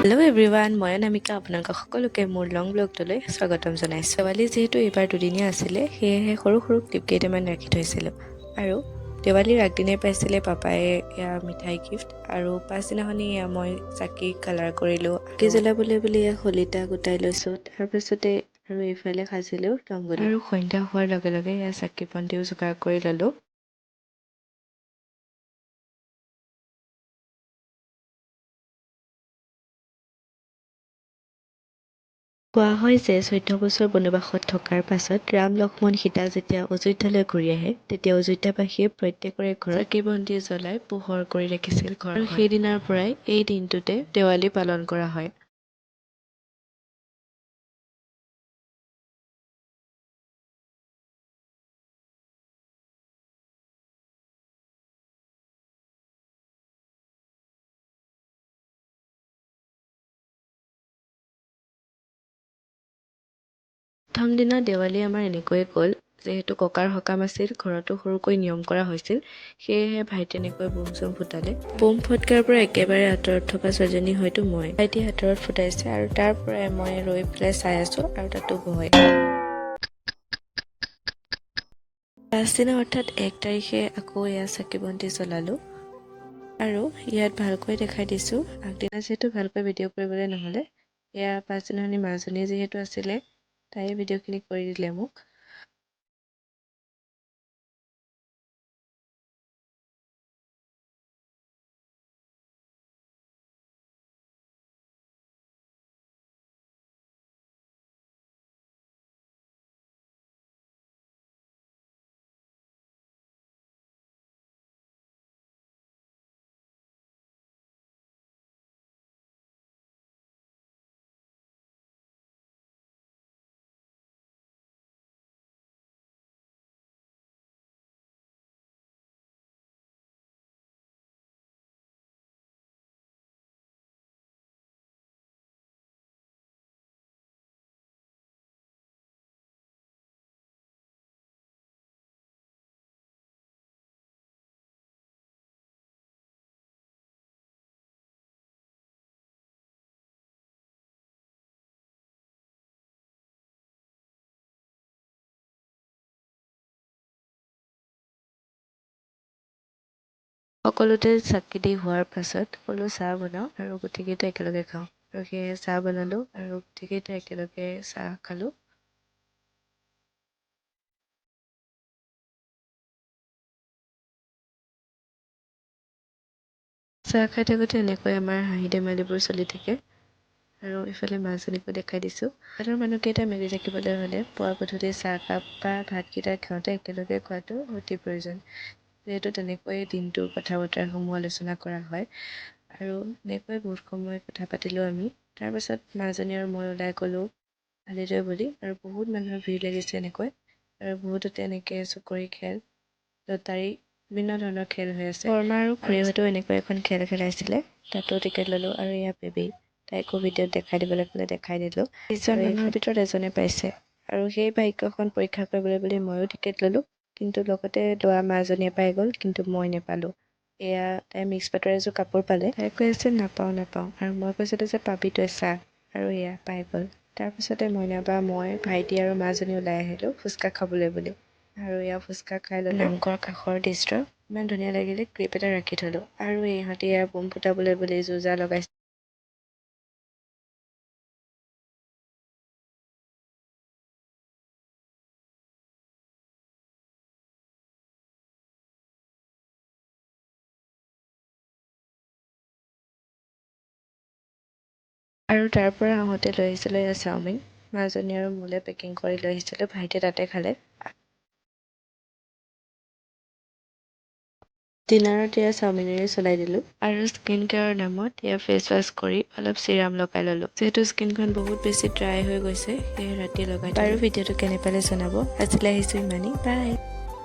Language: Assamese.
হেল্ল' এভৰিৱান, মই অনামিকা। আপোনালোকক সকলোকে মোৰ লং ব্লগটোলৈ স্বাগতম জনাইছোঁ। দেৱালী যিহেতু এইবাৰ দুদিনীয়া আছিলে, সেয়েহে সৰু সৰু ক্লিপ কেইটামান ৰাখি থৈছিলোঁ। আৰু দেৱালীৰ আগদিনাই পাইছিলে পাপায়ে এয়া মিঠাই গিফ্ট, আৰু পাছদিনাখনি এয়া মই চাকি কালাৰ কৰিলোঁ। চাকি জ্বলাবলৈ বুলি এয়া শলিতা গোটাই লৈছোঁ। তাৰপিছতে আৰু এইফালে সাজিলোঁ ৰংগলী। আৰু সন্ধ্যা হোৱাৰ লগে লগে এয়া চাকি বন্তিও যোগাৰ কৰি ল'লোঁ। কোৱা হয় যে 14 বছৰ বনবাসত থকাৰ পাছত ৰাম লক্ষ্মণ সীতা যেতিয়া অযোধ্যালৈ ঘূৰি আহে, তেতিয়া অযোধ্যাবাসীয়ে প্ৰত্যেকৰে ঘৰত চাকি বন্তি জ্বলাই পোহৰ কৰি ৰাখিছিল ঘৰ। আৰু সেইদিনাৰ পৰাই এই দিনটোতে দেৱালী পালন কৰা হয়। প্ৰথম দিনা দেৱালী আমাৰ এনেকৈয়ে গ'ল। যিহেতু ককাৰ সকাম আছিল, ঘৰতো সৰুকৈ নিয়ম কৰা হৈছিল, সেয়েহে ভাইটি এনেকৈ বোম চোম ফুটালে। বোম ফটকাৰ পৰা একেবাৰে আঁতৰত থকা ছোৱালীজনী হয়তো মই। ভাইটি আঁতৰত ফুটাইছে আৰু তাৰ পৰাই মই ৰৈ পেলাই চাই আছোঁ আৰু তাতো বহে। পাছদিনা অৰ্থাৎ 1 তাৰিখে আকৌ এয়া চাকি বন্তি জ্বলালোঁ। আৰু ইয়াত ভালকৈ দেখাই দিছোঁ। আগদিনা যিহেতু ভালকৈ ভিডিঅ' কৰিবলৈ নহ'লে, এয়া পাছদিনাখনি মাজনী যিহেতু আছিলে, তাই ভিডিঅ'খিনি কৰি দিলে মোক। সকলোতে চাকি দি হোৱাৰ পাছত সকলো চাহ বনাওঁ আৰু গোটেইকেইটা একেলগে খাওঁ। আৰু সেয়ে চাহ বনালোঁ আৰু গোটেইকেইটা একেলগে চাহ খালোঁ। চাহ খাই থাকোঁতে এনেকৈ আমাৰ হাঁহি ধেমালিবোৰ চলি থাকে। আৰু ইফালে মাজনীকো দেখাই দিছোঁ। ঘৰৰ মানুহকেইটা মিলি থাকিবলৈ হ'লে পুৱা গধূলি চাহকাপ বা ভাতকেইটা খাওঁতে একেলগে খোৱাটো অতি প্ৰয়োজন। যিহেতু তেনেকৈয়ে দিনটোৰ কথা বতৰাসমূহ আলোচনা কৰা হয়। আৰু এনেকৈ বহুত সময় কথা পাতিলোঁ আমি। তাৰপাছত মাজনী আৰু মই ওলাই গ'লোঁ আলিটোৱে বুলি, আৰু বহুত মানুহৰ ভিৰ লাগিছে এনেকৈ। আৰু বহুততে এনেকৈ চকৰি খেল, লটাৰী, বিভিন্ন ধৰণৰ খেল হৈ আছে। বৰমা আৰু খুৰীহঁতেও এনেকৈ এখন খেল খেলাইছিলে, তাতো টিকেট ল'লোঁ। আৰু এয়া বেবী, তাইকো ভিডিঅ'ত দেখাই দিবলৈ ক'লে দেখাই দিলোঁ। 20জন মানুহৰ ভিতৰত এজনে পাইছে। আৰু সেই ভাগ্যখন পৰীক্ষা কৰিবলৈ বুলি ময়ো টিকেট ল'লোঁ, কিন্তু লগতে লোৱা মাজনীয়ে পাই গ'ল, কিন্তু মই নেপালোঁ। এয়া তাই মিক্স পাটৰ এযোৰ কাপোৰ পালে। তাই কৈ আছে নাপাওঁ নাপাওঁ, আৰু মই কৈছিলোঁ যে পাবি তই চা। আৰু এয়া পাই গ'ল। তাৰপিছতে মই ভাইটি আৰু মাজনী ওলাই আহিলোঁ ফুচকা খাবলৈ বুলি। আৰু এয়া ফুচকা খাই ল'লোঁ। নামঘৰ কাষৰ দৃশ্য ইমান ধুনীয়া লাগিলে, ক্লিপ এটা ৰাখি থ'লোঁ। আৰু ইহঁতে এয়া বোম ফুটাবলৈ বুলি যো-জা লগাইছে। আৰু তাৰ পৰা আহোঁতে লৈ আহিছিলোঁ এয়া চাওমিন। মাজনী আৰু মোলৈ পেকিং কৰি লৈ আহিছিলোঁ, ভাইটিয়ে তাতে খালে। ডিনাৰত এয়া চাওমিনেৰে চলাই দিলোঁ। আৰু স্কিন কেয়াৰৰ নামত এয়া ফেচ ৱাছ কৰি অলপ চিৰাম লগাই ল'লোঁ। যিহেতু স্কিনখন বহুত বেছি ড্ৰাই হৈ গৈছে, সেয়ে ৰাতি লগাই দিলোঁ। আৰু ভিডিঅ'টো কেনে পালে জনাব। আজিলৈ আহিছোঁ ইমানেই, বাই।